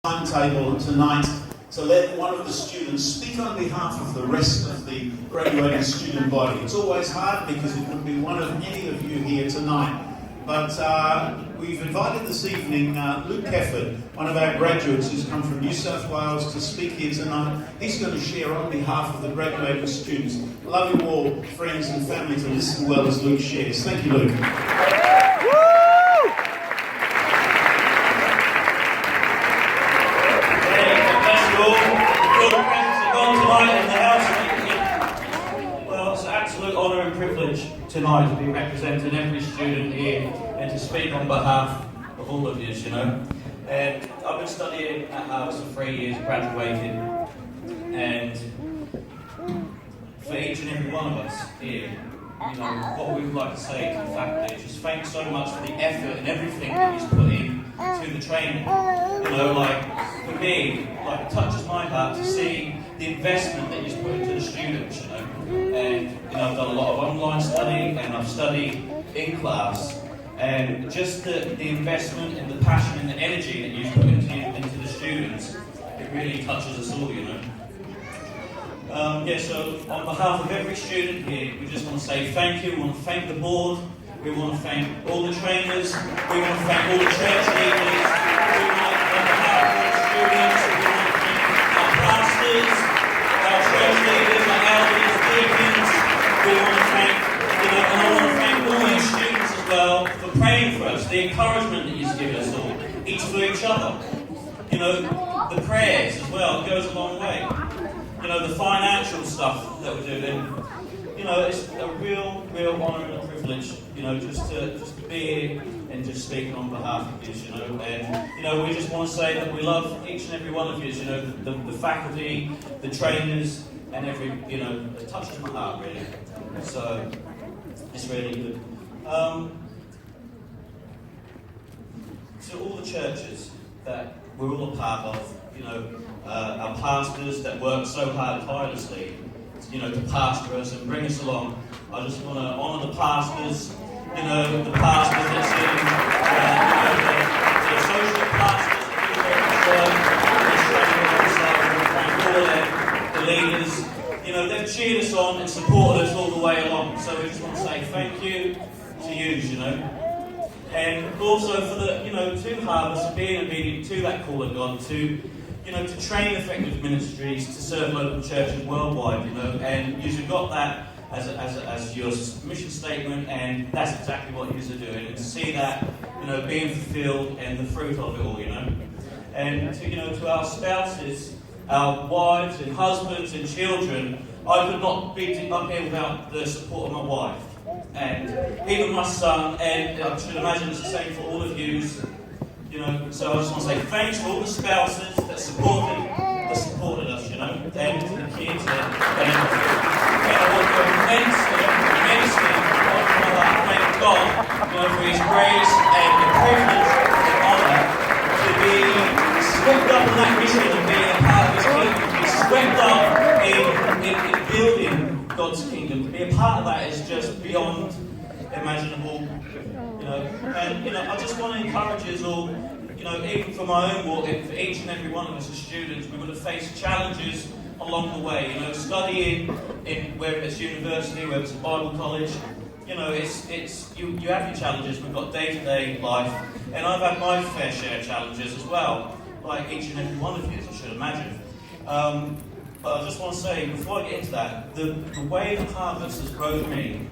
timetable tonight to let one of the students speak on behalf of the rest of the graduating student body. It's always hard because it could be one of any of you here tonight. But we've invited this evening Luke Kefford, one of our graduates who's come from New South Wales to speak here tonight. He's going to share on behalf of the graduating students. Love you all, friends and family, to listen well as Luke shares. Thank you, Luke. Well, it's an absolute honour and privilege tonight to be representing every student here and to speak on behalf of all of you, you know. And I've been studying at Harvest for 3 years, graduated, and for each and every one of us here, you know, what we would like to say to the faculty is just thanks so much for the effort and everything that he's put in to the training. You know, like, for me, like, it touches my heart to see the investment that he's put into the students, you know. And, you know, I've done a lot of online study and I've studied in class. And just the investment and the passion and the energy that you've put into the students, it really touches us all, you know. So on behalf of every student here, we just want to say thank you. We want to thank the board. We want to thank all the trainers. We want to thank all the church leaders. We want to thank all the students. We want to thank our pastors, our church leaders, our elders, deacons. We want to thank, you know, and I want to thank all our students as well for praying for us, the encouragement that you've given us all, each for each other. You know, the prayers as well goes a long way. You know, the financial stuff that we're doing, you know, it's a real honour and a privilege, you know, just to be here and just speaking on behalf of you, you know. And, you know, we just want to say that we love each and every one of you, you know, the faculty, the trainers, and every, you know, it touches my heart, really. So, it's really good. To all the churches that we're all a part of, you know, our pastors that work so hard, tirelessly, you know, to pastor us and bring us along. I just want to honour the pastors, you know, the pastors that's in, the associate pastors that do the leaders, you know, they've cheered us on and supported us all the way along. So we just want to say thank you to you know. And also for the, you know, to Harvest, being obedient to that call of God, to, you know, to train effective ministries to serve local churches worldwide, you know, and you've got that as your mission statement, and that's exactly what you are doing, and to see that, you know, being fulfilled and the fruit of it all, you know. And to, you know, to our spouses, our wives and husbands and children, I could not be up here without the support of my wife. And even my son, and I should imagine it's the same for all of you, you know. So I just want to say thanks to all the spouses that supported us, you know, and to the kids, and I want to immensely thank God, you know, for His grace and the privilege and honour to be swept up in that mission and being a part of His kingdom, to be swept up in building God's kingdom. To be a part of that is just beyond imaginable, you know. And, you know, I just want to encourage us all, you know, even for my own walk, for each and every one of us as students, we would have faced challenges along the way, you know, studying in whether it's university, whether it's a Bible college, you know, it's you have your challenges. We've got day-to-day life, and I've had my fair share of challenges as well, like each and every one of you, as I should imagine. But I just want to say, before I get into that, the way that Harvest has grown me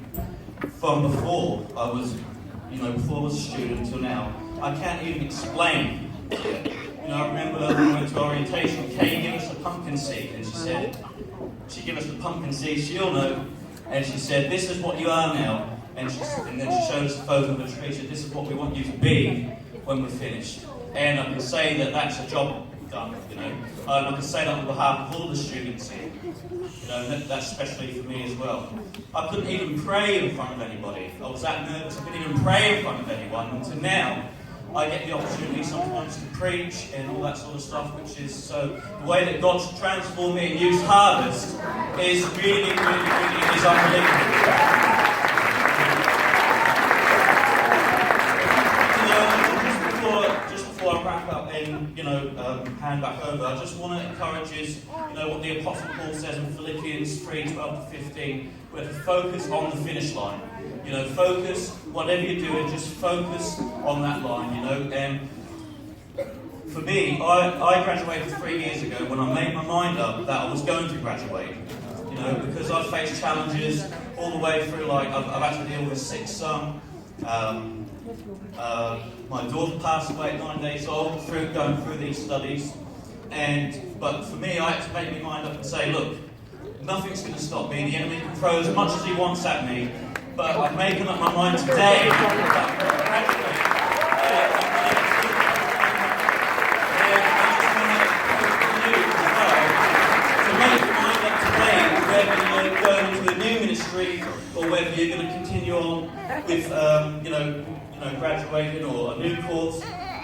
from before I was a student till now, I can't even explain. You know, I remember when we went to orientation, Kay gave us a pumpkin seed, and she gave us the pumpkin seed, she'll know, and she said, this is what you are now, and then she showed us a photo of a tree, she said, this is what we want you to be when we're finished. And I can say that that's a job done, you know. And I can say that on behalf of all the students here, you know, and that's especially for me as well. I couldn't even pray in front of anybody. I was that nervous, I couldn't even pray in front of anyone, until now I get the opportunity sometimes to preach and all that sort of stuff, which is, so the way that God's transformed me and used Harvest is really is unbelievable. You know, just before I wrap up, and then, hand back over, I just want to encourage you, what the Apostle Paul says in Philippians 3:12-15, where to focus on the finish line. Focus, whatever you're doing, just focus on that line, And for me, I graduated 3 years ago when I made my mind up that I was going to graduate. Because I've faced challenges all the way through, like, I've had to deal with a sick son. My daughter passed away at 9 days old going through these studies. But for me, I had to make my mind up and say, look, nothing's going to stop me. The enemy can throw as much as he wants at me. But I've made up my mind today that I'm going to graduate. Or whether you're going to continue on with, graduating or a new course,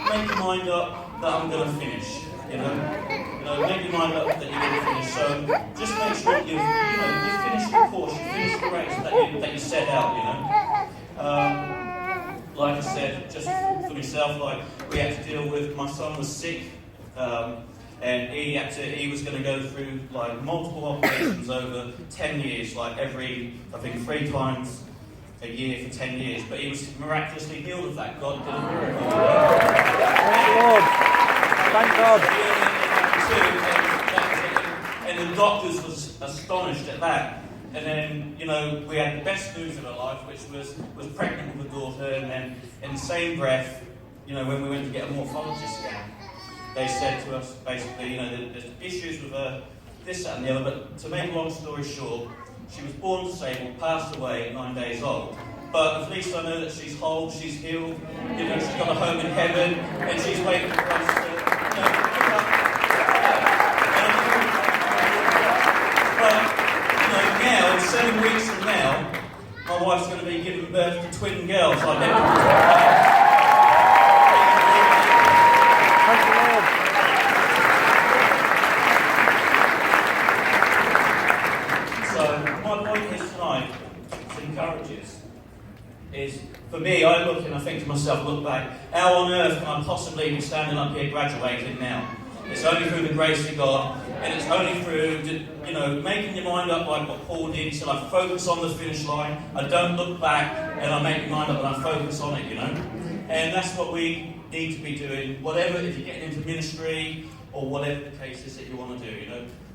make your mind up that I'm going to finish. Make your mind up that you're going to finish. So just make sure you finish the course, you finish the race that you set out. Like I said, just for myself, like we had to deal with. My son was sick. And he was going to go through like multiple operations over 10 years, like I think 3 times a year for 10 years. But he was miraculously healed of that. God did a miracle. Thank God. And the doctors was astonished at that. And then, we had the best news of our life, which was pregnant with a daughter. And then in the same breath, when we went to get a morphologist scan, they said to us, basically, there's issues with her, this, that and the other, but to make a long story short, she was born disabled, passed away at 9 days old. But at least I know that she's whole, she's healed, she's got a home in heaven, and she's waiting for us to, pick up. But, now, in 7 weeks from now, my wife's going to be giving birth to twin girls. I've never is, for me, I look and I think to myself, look back, how on earth can I possibly be standing up here graduating now? It's only through the grace of God, and it's only through, making your mind up like what Paul did. He said, I focus on the finish line, I don't look back, and I make my mind up and I focus on it, And that's what we need to be doing, whatever, if you're getting into ministry, or whatever the case is that you want to do,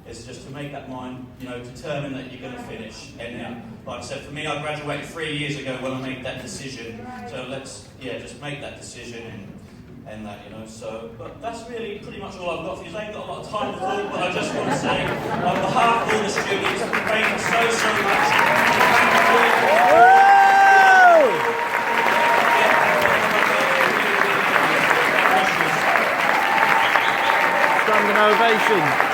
It's just to make that mind, determine that you're going to finish. And like I said, for me, I graduated 3 years ago when I made that decision. So let's, just make that decision and that, So, but that's really pretty much all I've got for you. I ain't got a lot of time to talk, but I just want to say, on behalf of all the students, thank you so much. Standing ovation.